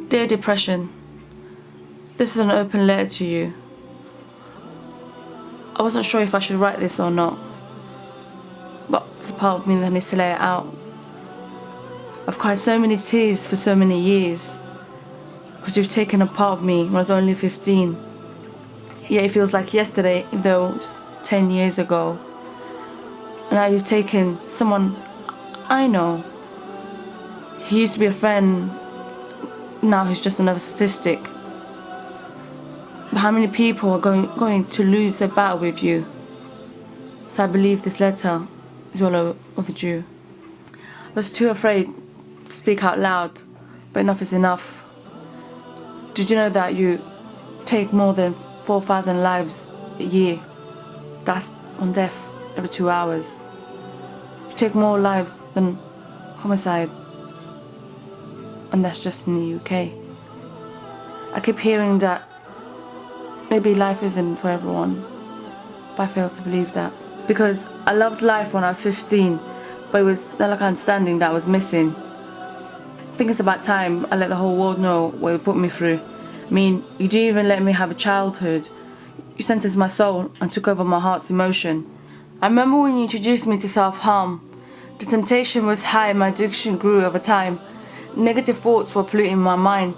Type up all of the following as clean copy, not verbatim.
Dear depression, this is an open letter to you. I wasn't sure if I should write this or not, but it's a part of me that needs to lay it out. I've cried so many tears for so many years, because you've taken a part of me when I was only 15. Yet it feels like yesterday, even though it was 10 years ago. And now you've taken someone I know. He used to be a friend, now he's just another statistic. But how many people are going to lose their battle with you? So I believe this letter is well overdue. I was too afraid to speak out loud, but enough is enough. Did you know that you take more than 4,000 lives a year? That's on death every 2 hours. You take more lives than homicide, and that's just in the UK. I keep hearing that maybe life isn't for everyone, but I fail to believe that. Because I loved life when I was 15, but it was the lack of understanding that was missing. I think it's about time I let the whole world know what you put me through. I mean, you didn't even let me have a childhood. You sentenced my soul and took over my heart's emotion. I remember when you introduced me to self-harm. The temptation was high and my addiction grew over time. Negative thoughts were polluting my mind.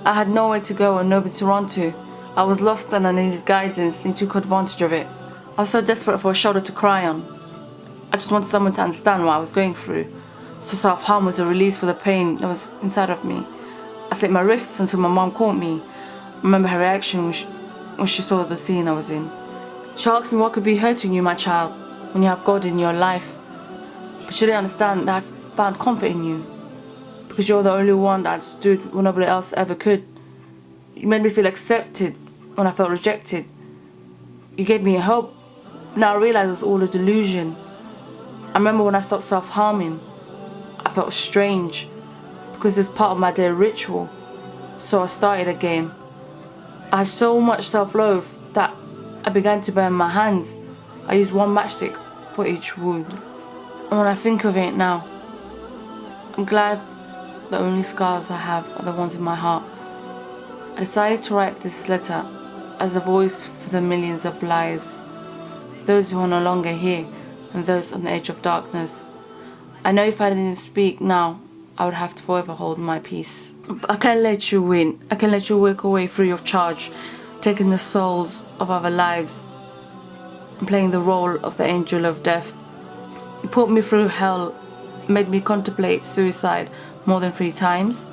I had nowhere to go and nobody to run to. I was lost and I needed guidance, and you took advantage of it. I was so desperate for a shoulder to cry on. I just wanted someone to understand what I was going through. So self-harm was a release for the pain that was inside of me. I slit my wrists until my mom caught me. I remember her reaction when she saw the scene I was in. She asked me what could be hurting you, my child, when you have God in your life. But she didn't understand that I found comfort in you, because you're the only one that stood when nobody else ever could. You made me feel accepted when I felt rejected. You gave me hope. Now I realize it was all a delusion. I remember when I stopped self-harming, I felt strange, because it was part of my daily ritual. So I started again. I had so much self-loathe that I began to burn my hands. I used one matchstick for each wound. And when I think of it now, I'm glad the only scars I have are the ones in my heart. I decided to write this letter as a voice for the millions of lives, those who are no longer here and those on the edge of darkness. I know if I didn't speak now, I would have to forever hold my peace. But I can't let you win. I can't let you walk away free of charge, taking the souls of other lives and playing the role of the angel of death. You put me through hell, made me contemplate suicide more than 3 times,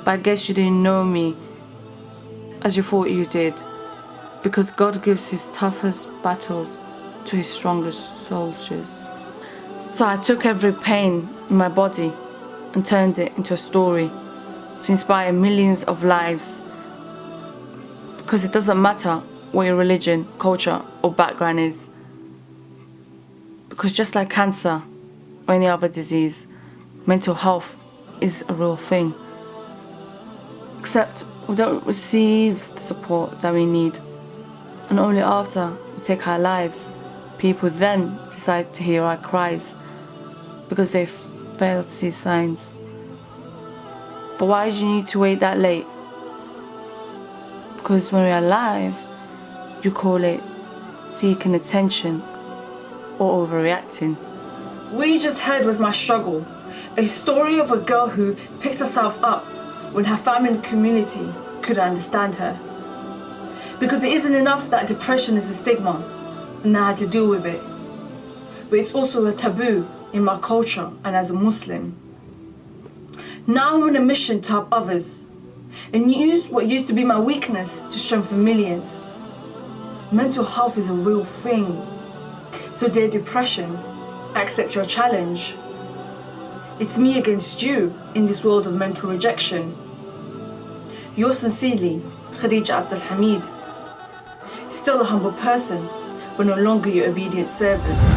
but I guess you didn't know me as you thought you did, because God gives his toughest battles to his strongest soldiers. So I took every pain in my body and turned it into a story to inspire millions of lives, because it doesn't matter what your religion, culture or background is, because just like cancer or any other disease, mental health is a real thing. Except we don't receive the support that we need, and only after we take our lives, people then decide to hear our cries, because they fail to see signs. But why do you need to wait that late? Because when we're alive, you call it seeking attention or overreacting. What you just heard was my struggle, a story of a girl who picked herself up when her family and community couldn't understand her. Because it isn't enough that depression is a stigma and I had to deal with it, but it's also a taboo in my culture and as a Muslim. Now I'm on a mission to help others and use what used to be my weakness to strengthen millions. Mental health is a real thing. So dear depression, I accept your challenge. It's me against you in this world of mental rejection. Yours sincerely, Khadija Abdul Hamid. Still a humble person, but no longer your obedient servant.